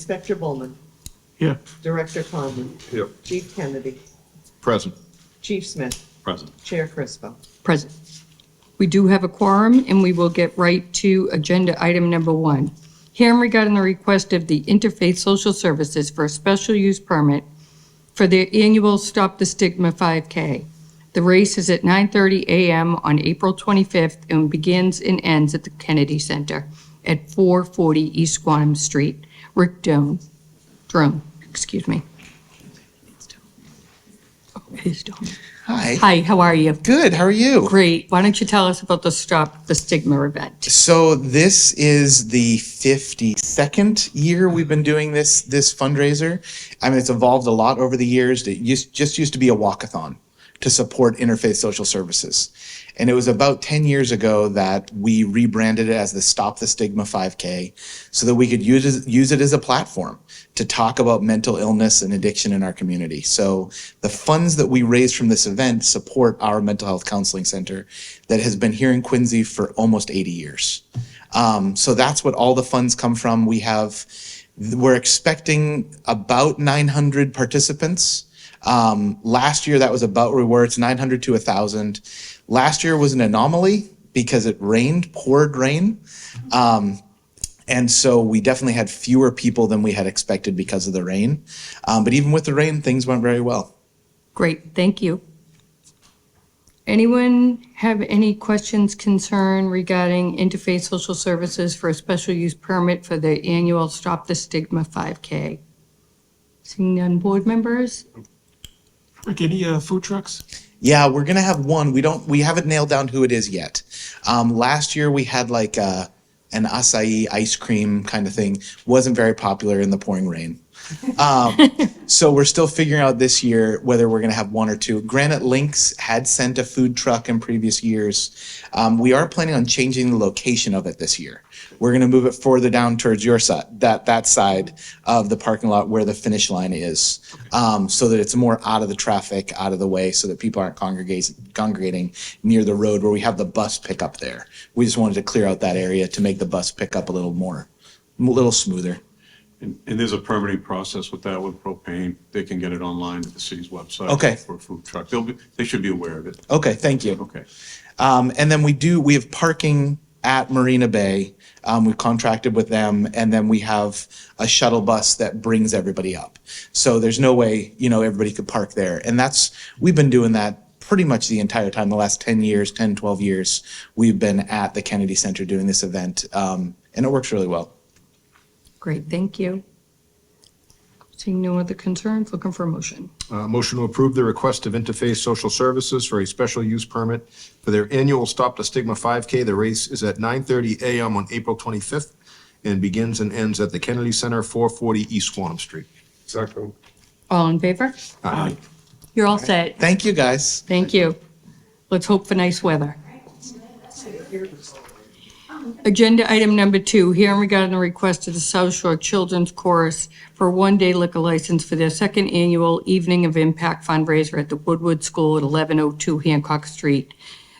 Inspector Bowman, Here. Director Conlon, Here. Chief Kennedy, Present. Chief Smith, Present. Chair Crispo. Present. We do have a quorum, and we will get right to agenda item number 1. Hearing regarding the request of the Interfaith Social Services for a special use permit for their annual Stop the Stigma 5K. The race is at 9:30 a.m. on April 25th and begins and ends at the Kennedy Center at 440 East Squantum Street. Rick Drone, excuse me. Oh, it is Drone. Hi. Hi, how are you? Good. How are you? Great. Why don't you tell us about the Stop the Stigma event? So this is the 52nd year we've been doing this fundraiser. I mean, it's evolved a lot over the years. It just used to be a walkathon to support Interfaith Social Services. And it was about 10 years ago that we rebranded it as the Stop the Stigma 5K so that we could use it as a platform to talk about mental illness and addiction in our community. So the funds that we raise from this event support our mental health counseling center that has been here in Quincy for almost 80 years. So that's what all the funds come from. We're expecting about 900 participants. Last year, that was about where we were. It's 900 to 1,000. Last year was an anomaly because it poured rain. And so we definitely had fewer people than we had expected because of the rain. But even with the rain, things went very well. Great, thank you. Anyone have any questions, concern regarding Interfaith Social Services for a special use permit for the annual Stop the Stigma 5K? Seeing none, board members? Rick, any food trucks? Yeah, we're gonna have one. We haven't nailed down who it is yet. Last year we had like an acai ice cream kind of thing. Wasn't very popular in the pouring rain. So we're still figuring out this year whether we're gonna have one or two. Granite Links had sent a food truck in previous years. We are planning on changing the location of it this year. We're gonna move it further down towards your side, that side of the parking lot where the finish line is, so that it's more out of the traffic, out of the way, so that people aren't congregating near the road where we have the bus pickup there. We just wanted to clear out that area to make the bus pickup a little smoother. And there's a permitting process with that with propane. They can get it online at the city's website. Okay. For a food truck. They should be aware of it. Okay, thank you. Okay. And then we have parking at Marina Bay. We've contracted with them, and then we have a shuttle bus that brings everybody up. So there's no way, everybody could park there. And we've been doing that pretty much the entire time, the last 10 years, 10, 12 years, we've been at the Kennedy Center doing this event. And it works really well. Great, thank you. Seeing no other concerns, looking for a motion. Motion to approve the request of Interfaith Social Services for a special use permit for their annual Stop the Stigma 5K. The race is at 9:30 a.m. on April 25th and begins and ends at the Kennedy Center, 440 East Squantum Street. Second. All in favor? Aye. You're all set. Thank you, guys. Thank you. Let's hope for nice weather. Agenda item number 2, hearing regarding the request of the South Shore Children's Chorus for a one-day liquor license for their second annual Evening of Impact fundraiser at the Woodward School at 1102 Hancock Street.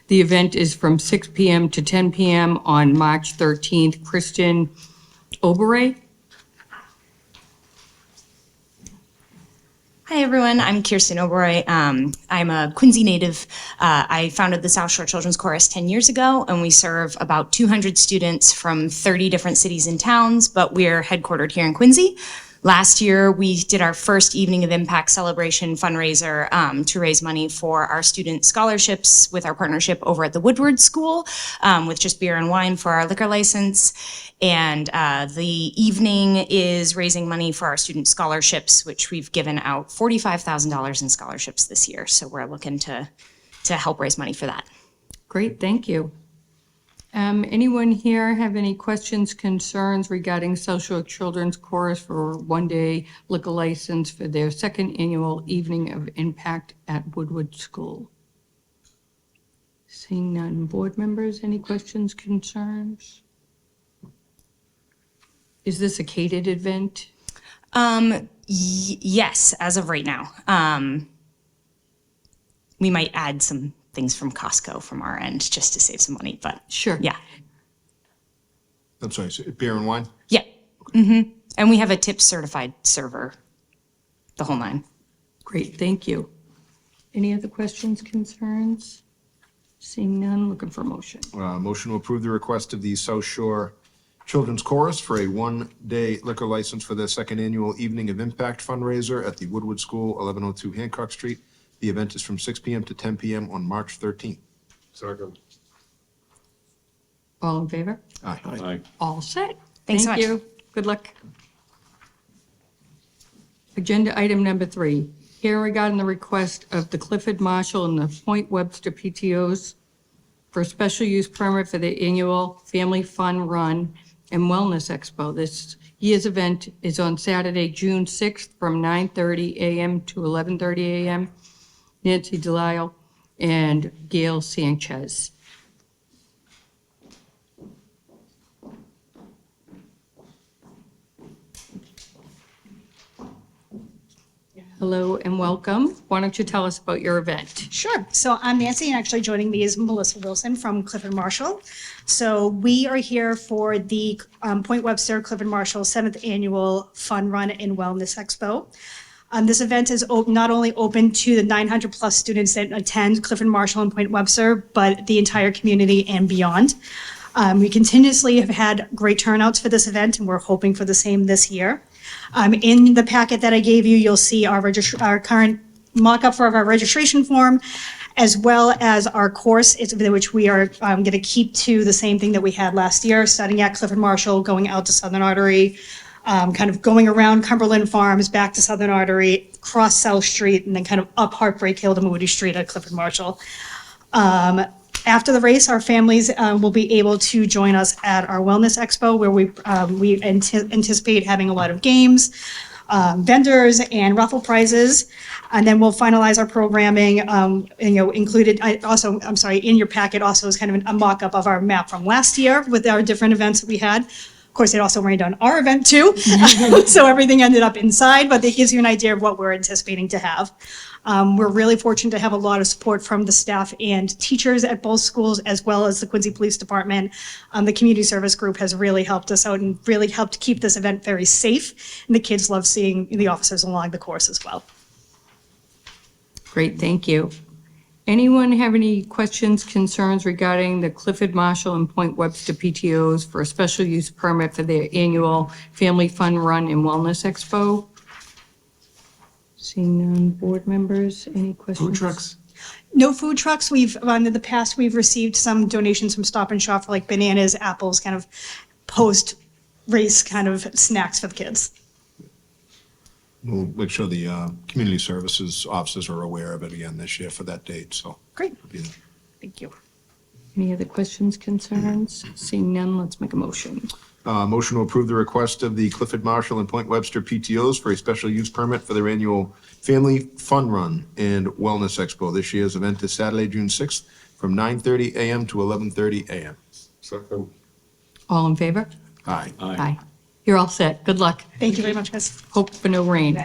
The event is from 6 p.m. to 10 p.m. on March 13th. Kristen Oberay? Hi, everyone. I'm Kirsten Oberoy. I'm a Quincy native. I founded the South Shore Children's Chorus 10 years ago, and we serve about 200 students from 30 different cities and towns, but we're headquartered here in Quincy. Last year, we did our first Evening of Impact celebration fundraiser to raise money for our student scholarships with our partnership over at the Woodward School with just beer and wine for our liquor license. And the evening is raising money for our student scholarships, which we've given out $45,000 in scholarships this year. So we're looking to help raise money for that. Great, thank you. Anyone here have any questions, concerns regarding South Shore Children's Chorus for one-day liquor license for their second annual Evening of Impact at Woodward School? Seeing none. Board members, any questions, concerns? Is this a catered event? Yes, as of right now. We might add some things from Costco from our end just to save some money, but Sure. yeah. I'm sorry, so beer and wine? Yeah. Mm-hmm. And we have a tip certified server, the whole nine. Great, thank you. Any other questions, concerns? Seeing none, looking for a motion. Motion to approve the request of the South Shore Children's Chorus for a one-day liquor license for their second annual Evening of Impact fundraiser at the Woodward School, 1102 Hancock Street. The event is from 6 p.m. to 10 p.m. on March 13th. Second. All in favor? Aye. Aye. All set. Thanks so Thank you. Good luck. Agenda item number 3, hearing regarding the request of the Clifford Marshall and the Point Webster PTOs for a special use permit for the annual Family Fun Run and Wellness Expo. This year's event is on Saturday, June 6th from 9:30 a.m. to 11:30 a.m. Nancy Delisle and Gail Sanchez. Hello and welcome. Why don't you tell us about your event? Sure. So I'm Nancy, and actually joining me is Melissa Wilson from Clifford Marshall. So we are here for the Point Webster Clifford Marshall 7th Annual Fun Run and Wellness Expo. This event is not only open to the 900 plus students that attend Clifford Marshall and Point Webster, but the entire community and beyond. We continuously have had great turnouts for this event, and we're hoping for the same this year. In the packet that I gave you, you'll see our current mock-up for our registration form, as well as our course, which we are going to keep to the same thing that we had last year, starting at Clifford Marshall, going out to Southern Artery, kind of going around Cumberland Farms, back to Southern Artery, cross South Street, and then kind of up Heartbreak Hill to Moody Street at Clifford Marshall. After the race, our families will be able to join us at our Wellness Expo, where we anticipate having a lot of games, vendors, and raffle prizes. And then we'll finalize our programming, included, in your packet also is kind of a mock-up of our map from last year with our different events that we had. Of course, it also rained on our event too, so everything ended up inside, but it gives you an idea of what we're anticipating to have. We're really fortunate to have a lot of support from the staff and teachers at both schools, as well as the Quincy Police Department. The community service group has really helped us out and really helped keep this event very safe. And the kids love seeing the officers along the course as well. Great, thank you. Anyone have any questions, concerns regarding the Clifford Marshall and Point Webster PTOs for a special use permit for their annual Family Fun Run and Wellness Expo? Seeing none, board members, any questions? Food trucks? No food trucks. In the past, we've received some donations from Stop and Shop for like bananas, apples, kind of post-race kind of snacks for the kids. We'll make sure the community services officers are aware of it again this year for that date, so. Great. it'll be there. Thank you. Any other questions, concerns? Seeing none, let's make a motion. Motion to approve the request of the Clifford Marshall and Point Webster PTOs for a special use permit for their annual Family Fun Run and Wellness Expo. This year's event is Saturday, June 6th, from 9:30 a.m. to 11:30 a.m. Second. All in favor? Aye. Aye. You're all set. Good luck. Thank you very much, guys. Hope for no rain.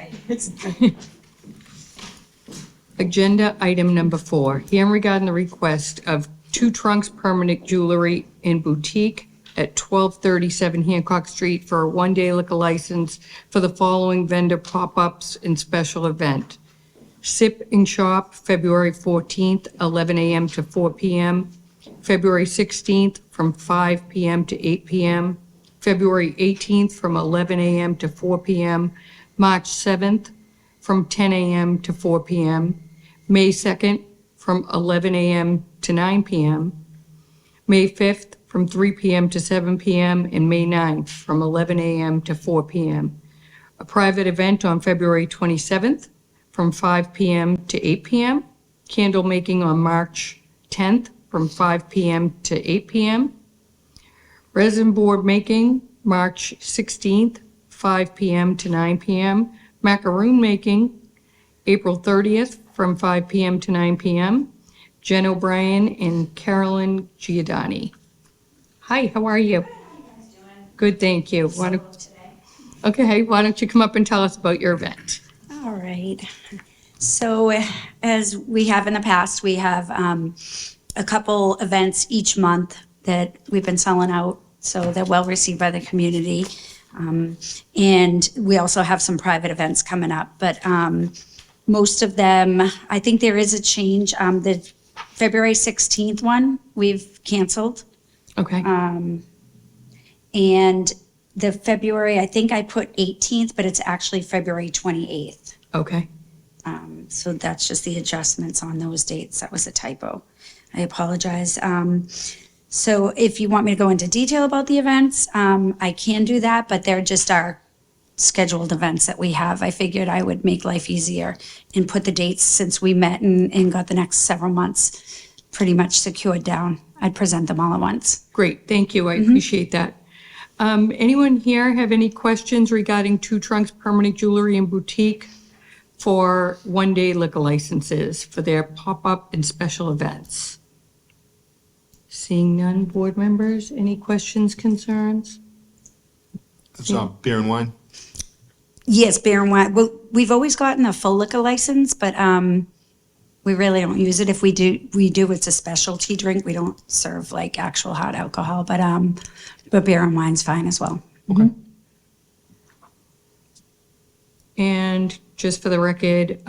Agenda item number 4, hearing regarding the request of Two Trunks Permanent Jewelry and Boutique at 1237 Hancock Street for a one-day liquor license for the following vendor pop-ups and special event. Sip and Shop, February 14th, 11 a.m. to 4 p.m. February 16th, from 5 p.m. to 8 p.m. February 18th, from 11 a.m. to 4 p.m. March 7th, from 10 a.m. to 4 p.m. May 2nd, from 11 a.m. to 9 p.m. May 5th, from 3 p.m. to 7 p.m. and May 9th, from 11 a.m. to 4 p.m. A private event on February 27th, from 5 p.m. to 8 p.m. Candle making on March 10th, from 5 p.m. to 8 p.m. Resin board making, March 16th, 5 p.m. to 9 p.m. Macaroon making, April 30th, from 5 p.m. to 9 p.m. Jen O'Brien and Carolyn Giordani. Hi, how are you? Good, thank you. Okay, why don't you come up and tell us about your event? All right. So as we have in the past, we have a couple events each month that we've been selling out, so they're well received by the community. And we also have some private events coming up, but most of them, I think there is a change. The February 16th one, we've canceled. Okay, And the February, I think I put 18th, but it's actually February 28th. okay. So that's just the adjustments on those dates. That was a typo. I apologize. So if you want me to go into detail about the events, I can do that, but they're just our scheduled events that we have. I figured I would make life easier and put the dates since we met and got the next several months pretty much secured down. I'd present them all at once. Great, thank you, I appreciate that. Anyone here have any questions regarding Two Trunks Permanent Jewelry and Boutique for one-day liquor licenses for their pop-up and special events? Seeing none, board members, any questions, concerns? It's beer and wine. Yes, beer and wine. Well, we've always gotten a full liquor license, but we really don't use it. If we do, it's a specialty drink. We don't serve like actual hard alcohol, but beer and wine's fine as well. And just for the record,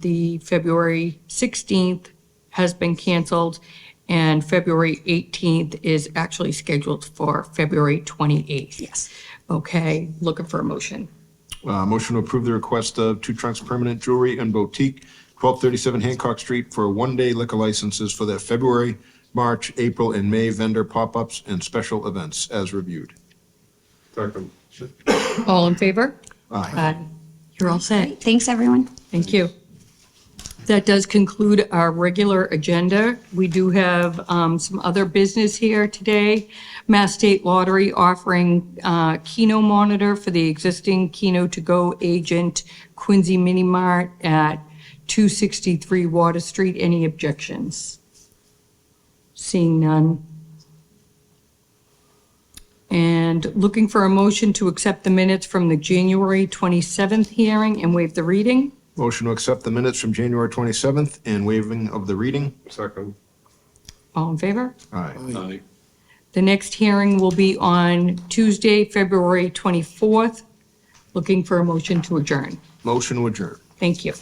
the February 16th has been canceled, and February 18th is actually scheduled for February 28th. Yes. Okay, looking for a motion. Motion to approve the request of Two Trunks Permanent Jewelry and Boutique, 1237 Hancock Street, for one-day liquor licenses for their February, March, April, and May vendor pop-ups and special events as reviewed. Second. All in favor? Aye. You're all set. Thanks, everyone. Thank you. That does conclude our regular agenda. We do have some other business here today. Mass State Lottery offering Keno monitor for the existing Keno To Go agent, Quincy Mini Mart at 263 Water Street. Any objections? Seeing none. And looking for a motion to accept the minutes from the January 27th hearing and waive the reading. Motion to accept the minutes from January 27th and waiving of the reading. Second. All in favor? Aye. Aye. The next hearing will be on Tuesday, February 24th. Looking for a motion to adjourn. Motion to adjourn. Thank you.